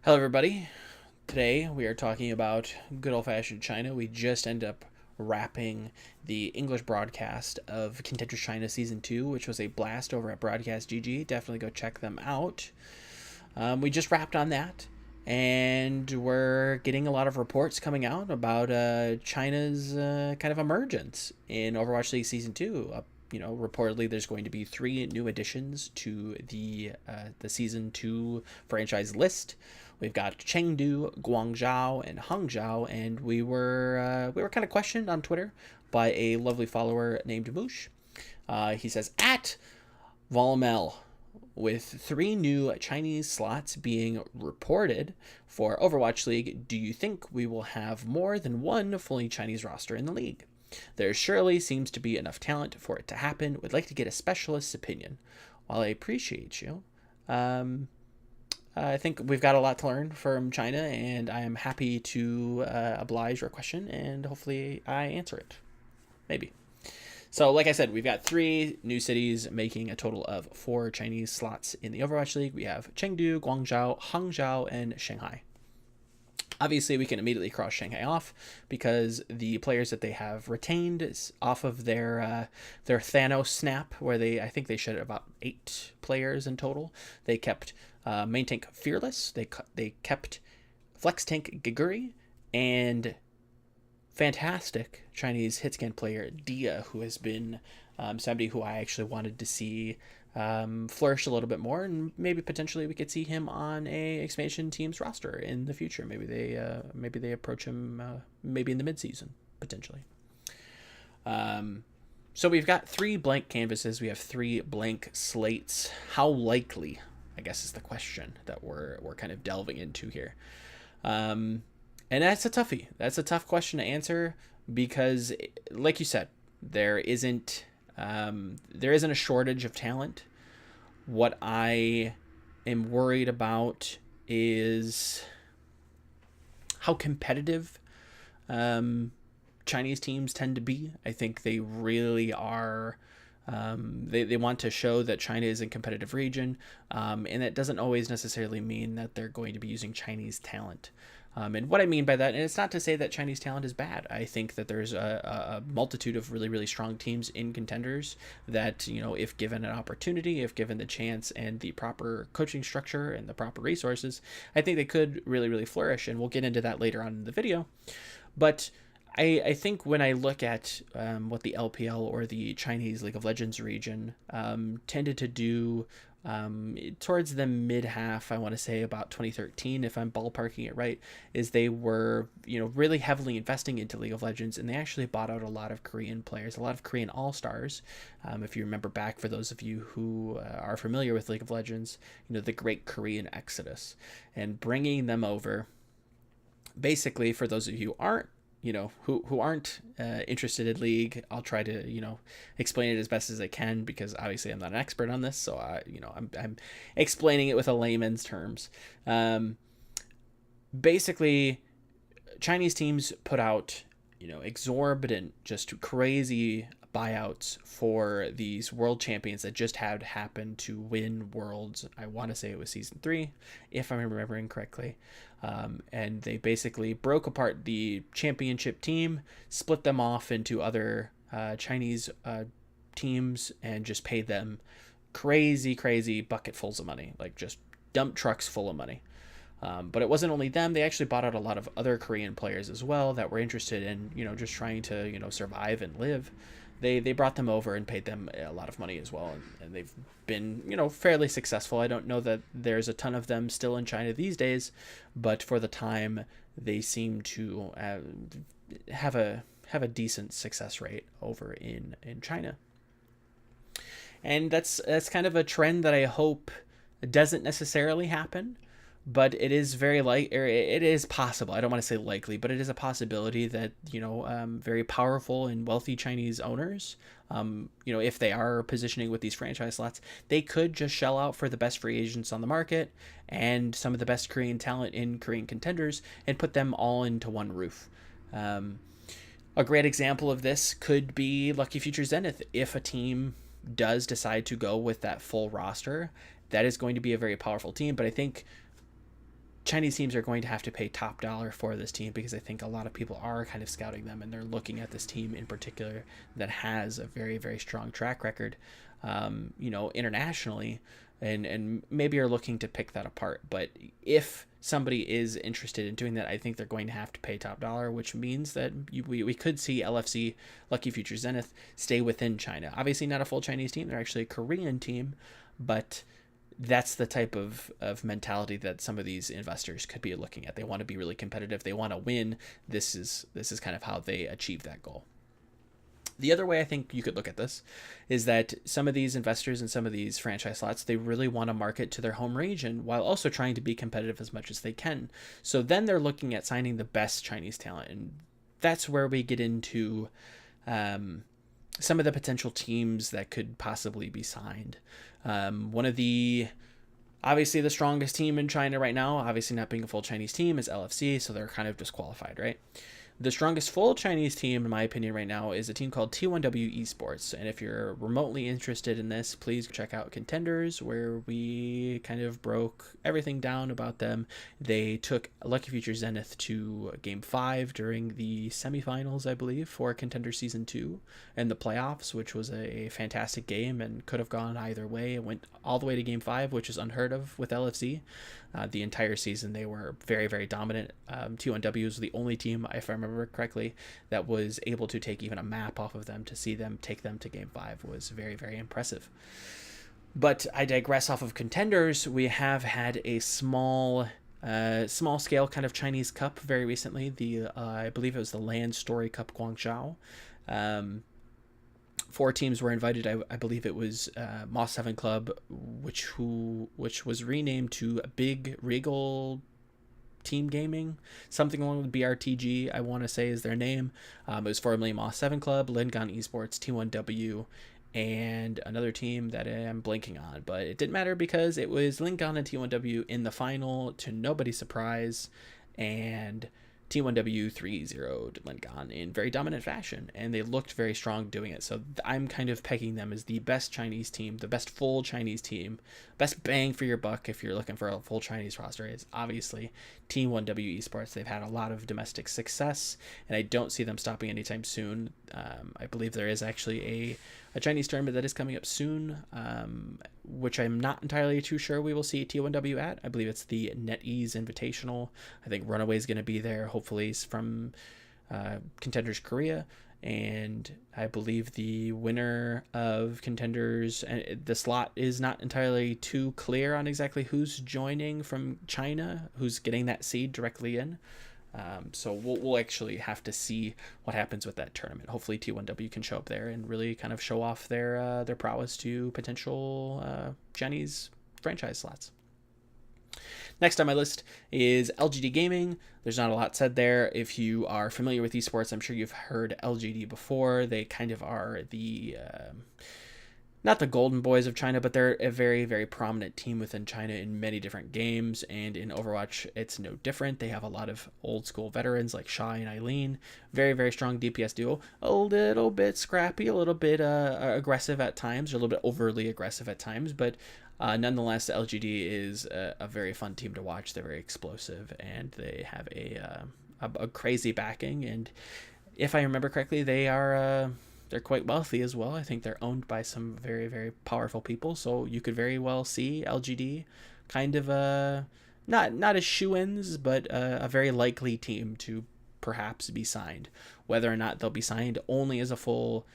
Hello, everybody. Today we are talking about good old fashioned China. We just ended up wrapping the English broadcast of Contenders China Season 2, which was a blast over at Broadcast GG. Definitely go check them out. We just wrapped on that, and we're getting a lot of reports coming out about China's kind of emergence in Overwatch League Season 2. Reportedly there's going to be 3 new additions to the Season 2 franchise list. We've got Chengdu, Guangzhou, and Hangzhou, and we were kind of questioned on Twitter by a lovely follower named Moosh. He says, at Volamel, with 3 new Chinese slots being reported for Overwatch League, do you think we will have more than one fully Chinese roster in the league? There surely seems to be enough talent for it to happen. Would like to get a specialist's opinion. While I appreciate you, I think we've got a lot to learn from China, and I am happy to oblige your question, and hopefully I answer it. Maybe. So, like I said, we've got 3 new cities making a total of 4 Chinese slots in the Overwatch League. We have Chengdu, Guangzhou, Hangzhou, and Shanghai. Obviously, we can immediately cross Shanghai off because the players that they have retained off of their Thanos snap, where I think they shed about 8 players in total. They kept main tank Fearless. They kept flex tank Giguri and fantastic Chinese hitscan player D.Va, who has been somebody who I actually wanted to see flourish a little bit more, and maybe potentially we could see him on a expansion team's roster in the future. Maybe they approach him maybe in the midseason potentially. So we've got 3 blank canvases. We have 3 blank slates. How likely, I guess, is the question that we're kind of delving into here. And that's a toughie. That's a tough question to answer because, like you said, there isn't a shortage of talent. What I am worried about is how competitive Chinese teams tend to be. I think they really are. They want to show that China is a competitive region, and that doesn't always necessarily mean that they're going to be using Chinese talent. And what I mean by that, and it's not to say that Chinese talent is bad. I think that there's a multitude of really, really strong teams in contenders that, if given an opportunity, if given the chance and the proper coaching structure and the proper resources, I think they could really, really flourish. And we'll get into that later on in the video. But I think when I look at what the LPL or the Chinese League of Legends region tended to do towards the mid half, I want to say about 2013, if I'm ballparking it right, is they were, really heavily investing into League of Legends, and they actually bought out a lot of Korean players, a lot of Korean all-stars. If you remember back, for those of you who are familiar with League of Legends, the great Korean exodus, and bringing them over. Basically, for those of you who aren't, who aren't interested in League, I'll try to, explain it as best as I can, because obviously I'm not an expert on this, so I'm explaining it with a layman's terms. Basically, Chinese teams put out, exorbitant, just crazy buyouts for these world champions that just had happened to win worlds. I want to say it was season 3, if I'm remembering correctly. And they basically broke apart the championship team, split them off into other Chinese teams, and just paid them crazy bucketfuls of money, like just dump trucks full of money. But it wasn't only them. They actually bought out a lot of other Korean players as well that were interested in, just trying to, survive and live. They brought them over and paid them a lot of money as well, and they've been, fairly successful. I don't know that there's a ton of them still in China these days, but for the time, they seem to have a decent success rate over in China. And that's kind of a trend that I hope doesn't necessarily happen. But it is it is possible. I don't want to say likely, but it is a possibility that, very powerful and wealthy Chinese owners, if they are positioning with these franchise slots, they could just shell out for the best free agents on the market and some of the best Korean talent in Korean contenders and put them all into one roof. A great example of this could be Lucky Future Zenith. If a team does decide to go with that full roster, that is going to be a very powerful team. But I think Chinese teams are going to have to pay top dollar for this team, because I think a lot of people are kind of scouting them, and they're looking at this team in particular that has a very, very strong track record, internationally, and maybe are looking to pick that apart. But if somebody is interested in doing that, I think they're going to have to pay top dollar, which means that we could see LFC, Lucky Future Zenith, stay within China. Obviously not a full Chinese team. They're actually a Korean team, but that's the type of mentality that some of these investors could be looking at. They want to be really competitive. They want to win. This is kind of how they achieve that goal. The other way I think you could look at this is that some of these investors and some of these franchise slots, they really want to market to their home region while also trying to be competitive as much as they can. So then they're looking at signing the best Chinese talent. And that's where we get into some of the potential teams that could possibly be signed. Obviously the strongest team in China right now, obviously not being a full Chinese team, is LFC, so they're kind of disqualified, right? The strongest full Chinese team, in my opinion, right now is a team called T1W Esports. And if you're remotely interested in this, please check out Contenders, where we kind of broke everything down about them. They took Lucky Future Zenith to Game 5 during the semifinals, I believe, for Contender Season 2 and the playoffs, which was a fantastic game and could have gone either way. It went all the way to Game 5, which is unheard of with LFC. The entire season, they were very, very dominant. T1W was the only team, if I remember correctly, that was able to take even a map off of them. To see them take them to Game 5 was very, very impressive. But I digress. Off of Contenders, we have had a small scale kind of Chinese Cup very recently. I believe it was the Land Story Cup Guangzhou. 4 teams were invited. I believe it was Moss 7 Club, which was renamed to Big Regal Team Gaming, something along with BRTG, I want to say is their name. It was formerly Moss 7 Club, Lingon Esports, T1W, and another team that I'm blanking on. But it didn't matter because it was Lingon and T1W in the final, to nobody's surprise, and T1W 3-0'd Lingon in very dominant fashion, and they looked very strong doing it. So I'm kind of pegging them as the best Chinese team, the best full Chinese team, best bang for your buck if you're looking for a full Chinese roster. Is obviously T1W Esports. They've had a lot of domestic success, and I don't see them stopping anytime soon. I believe there is actually a Chinese tournament that is coming up soon, which I'm not entirely too sure we will see T1W at. I believe it's the NetEase Invitational. I think Runaway is going to be there, hopefully from Contenders Korea. And I believe the winner of Contenders, and the slot is not entirely too clear on exactly who's joining from China, who's getting that seed directly in. So we'll actually have to see what happens with that tournament. Hopefully T1W can show up there and really kind of show off their prowess to potential Chinese franchise slots. Next on my list is LGD Gaming. There's not a lot said there. If you are familiar with esports, I'm sure you've heard LGD before. They kind of are the not the golden boys of China, but they're a very, very prominent team within China in many different games, and in Overwatch, it's no different. They have a lot of old school veterans like Shy and Eileen. Very, very strong DPS duo. A little bit scrappy, a little bit aggressive at times, or a little bit overly aggressive at times, but nonetheless, LGD is a very fun team to watch. They're very explosive, and they have a crazy backing, and if I remember correctly, they're quite wealthy as well. I think they're owned by some very, very powerful people. So you could very well see LGD kind of not as shoo-ins, but a very likely team to perhaps be signed. Whether or not they'll be signed only as a full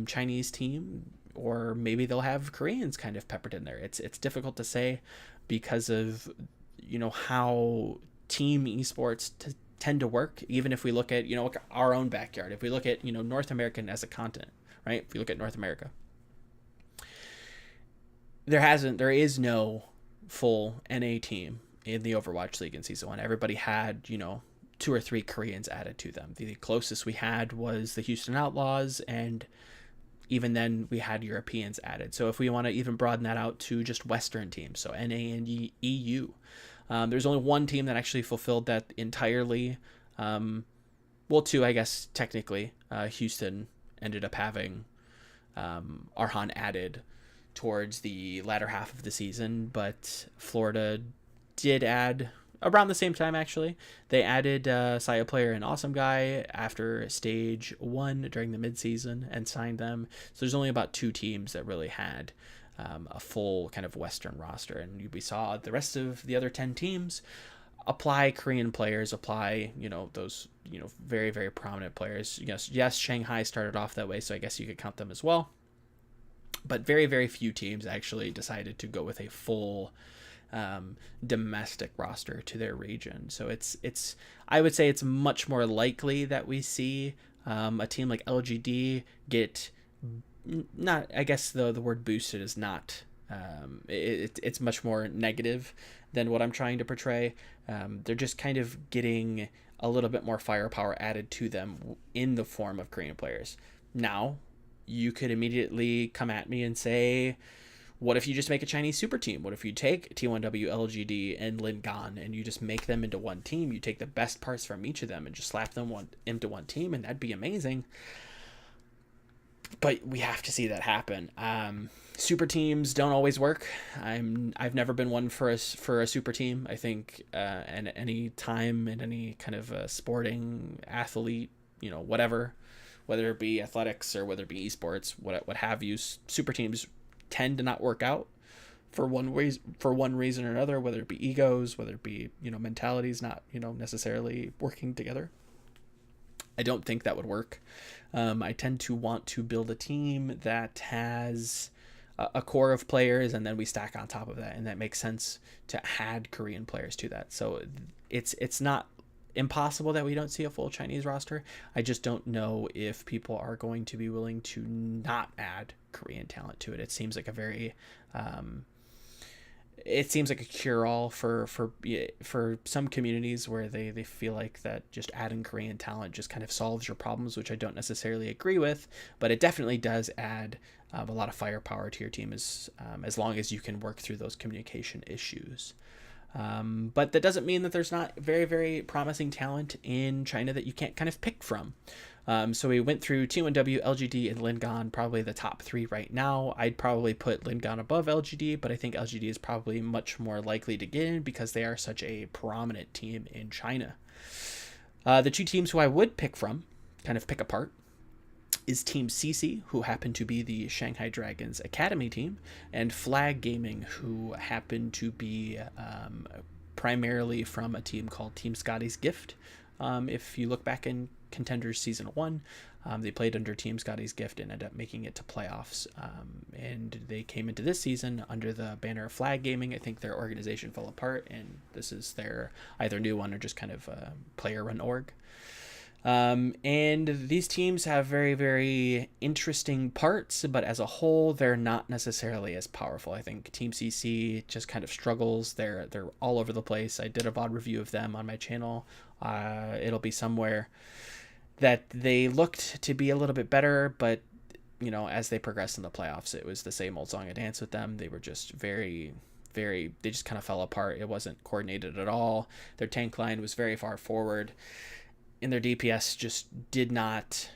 Chinese team, or maybe they'll have Koreans kind of peppered in there. It's difficult to say because of how team esports tend to work. Even if we look at our own backyard, if we look at North American as a continent, right? If we look at North America, there is no full NA team in the Overwatch League in Season 1. Everybody had 2 or 3 Koreans added to them. The closest we had was the Houston Outlaws, and even then we had Europeans added. So if we want to even broaden that out to just Western teams, so NA and EU, there's only one team that actually fulfilled that entirely. 2, I guess, technically. Houston ended up having Arhan added towards the latter half of the season, but Florida did add around the same time, actually. They added Saya Player and Awesome Guy after Stage 1 during the midseason and signed them. So there's only about 2 teams that really had a full kind of Western roster. And we saw the rest of the other 10 teams apply Korean players, apply, those, very, very prominent players. Yes, Shanghai started off that way, so I guess you could count them as well. But very, very few teams actually decided to go with a full domestic roster to their region. So it's I would say it's much more likely that we see a team like LGD get, not, I guess the word boosted is not, it's much more negative than what I'm trying to portray. They're just kind of getting a little bit more firepower added to them in the form of Korean players. Now, you could immediately come at me and say, what if you just make a Chinese super team? What if you take T1W, LGD, and Lingan and you just make them into one team? You take the best parts from each of them and just slap them into one team, and that'd be amazing. But we have to see that happen. Super teams don't always work. I've never been one for a super team. I think and any time in any kind of sporting athlete, whatever, whether it be athletics or whether it be esports, what have you, super teams tend to not work out for one reason or another, whether it be egos, whether it be mentalities not necessarily working together. I don't think that would work. I tend to want to build a team that has a core of players, and then we stack on top of that, and that makes sense to add Korean players to that. So it's not impossible that we don't see a full Chinese roster. I just don't know if people are going to be willing to not add Korean talent to it. It seems like a very it seems like a cure-all for some communities where they feel like that just adding Korean talent just kind of solves your problems, which I don't necessarily agree with, but it definitely does add a lot of firepower to your team as long as you can work through those communication issues. But that doesn't mean that there's not very, very promising talent in China that you can't kind of pick from. So we went through T1W, LGD, and Lingan, probably the top 3 right now. I'd probably put Lingan above LGD, but I think LGD is probably much more likely to get in because they are such a prominent team in China. The 2 teams who I would pick from, kind of pick apart, is Team CC, who happen to be the Shanghai Dragons Academy team, and Flag Gaming, who happen to be primarily from a team called Team Scotty's Gift. If you look back in Contenders Season 1, they played under Team Scotty's Gift and ended up making it to playoffs. And they came into this season under the banner of Flag Gaming. I think their organization fell apart, and this is their either new one or just kind of a player-run org. And these teams have very, very interesting parts, but as a whole, they're not necessarily as powerful. I think Team CC just kind of struggles. They're all over the place. I did a VOD review of them on my channel. It'll be somewhere. That they looked to be a little bit better, but as they progressed in the playoffs, it was the same old song and dance with them. They were just very, they just kind of fell apart. It wasn't coordinated at all. Their tank line was very far forward, and their DPS just did not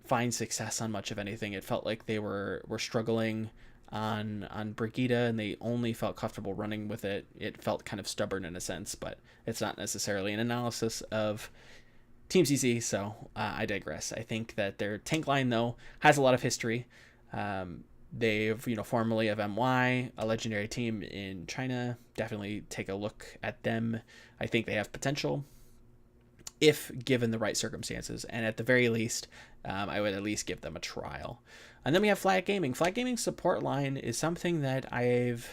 find success on much of anything. It felt like they were struggling on Brigida, and they only felt comfortable running with it. It felt kind of stubborn in a sense, but it's not necessarily an analysis of Team CC, so I digress. I think that their tank line, though, has a lot of history. They've, formerly of MY, a legendary team in China. Definitely take a look at them. I think they have potential if given the right circumstances, and at the very least, I would at least give them a trial. And then we have Flag Gaming. Flag Gaming's support line is something that I've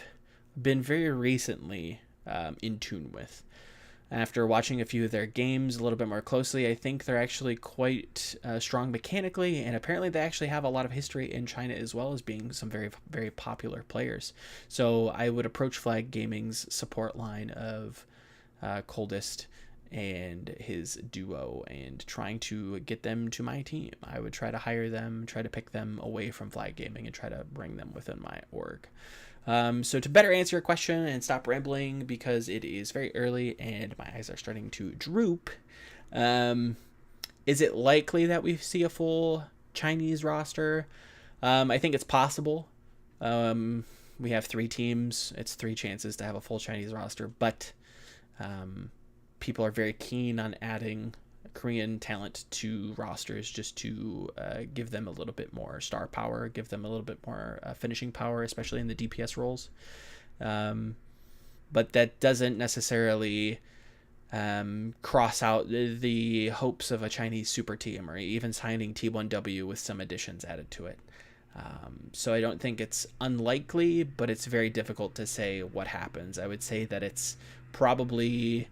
been very recently in tune with. After watching a few of their games a little bit more closely, I think they're actually quite strong mechanically, and apparently they actually have a lot of history in China as well as being some very, very popular players. So I would approach Flag Gaming's support line of Coldest and his duo and trying to get them to my team. I would try to hire them, try to pick them away from Flag Gaming, and try to bring them within my org. So to better answer your question and stop rambling, because it is very early and my eyes are starting to droop, is it likely that we see a full Chinese roster? I think it's possible. We have 3 teams. It's 3 chances to have a full Chinese roster, but people are very keen on adding Korean talent to rosters just to give them a little bit more star power, give them a little bit more finishing power, especially in the DPS roles. But that doesn't necessarily cross out the hopes of a Chinese super team, or even signing T1W with some additions added to it. So I don't think it's unlikely, but it's very difficult to say what happens. I would say that it's probably,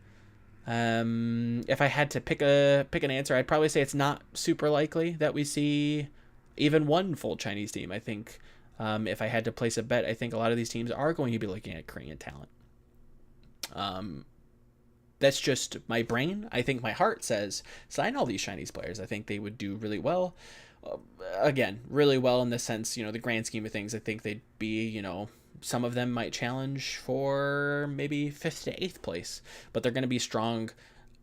if I had to pick an answer, I'd probably say it's not super likely that we see even one full Chinese team. I think if I had to place a bet, I think a lot of these teams are going to be looking at Korean talent. That's just my brain. I think my heart says sign all these Chinese players. I think they would do really well. Again, really well in the sense, the grand scheme of things. I think they'd be, some of them might challenge for maybe 5th to 8th place, but they're going to be strong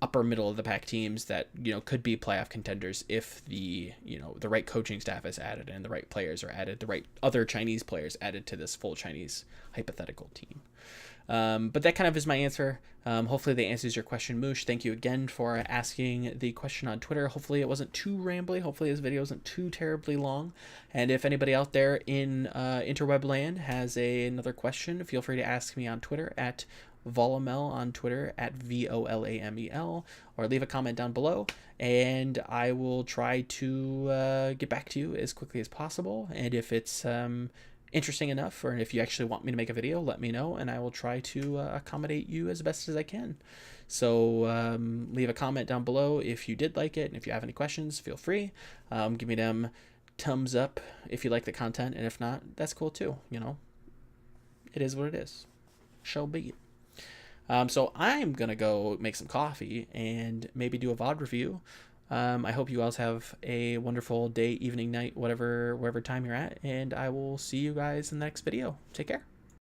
upper middle of the pack teams that, could be playoff contenders if the right coaching staff is added and the right players are added, the right other Chinese players added to this full Chinese hypothetical team. But that kind of is my answer. Hopefully that answers your question, Moosh. Thank you again for asking the question on Twitter. Hopefully it wasn't too rambly. Hopefully this video isn't too terribly long. And if anybody out there in interweb land has another question, feel free to ask me on Twitter at Volamel on Twitter at Volamel, or leave a comment down below, and I will try to get back to you as quickly as possible. And if it's interesting enough, or if you actually want me to make a video, let me know, and I will try to accommodate you as best as I can. So leave a comment down below if you did like it, and if you have any questions, feel free. Give me them thumbs up if you like the content, and if not, that's cool too. It is what it is. Shall be. So I'm gonna go make some coffee and maybe do a VOD review. I hope you guys have a wonderful day, evening, night, whatever time you're at, and I will see you guys in the next video. Take care.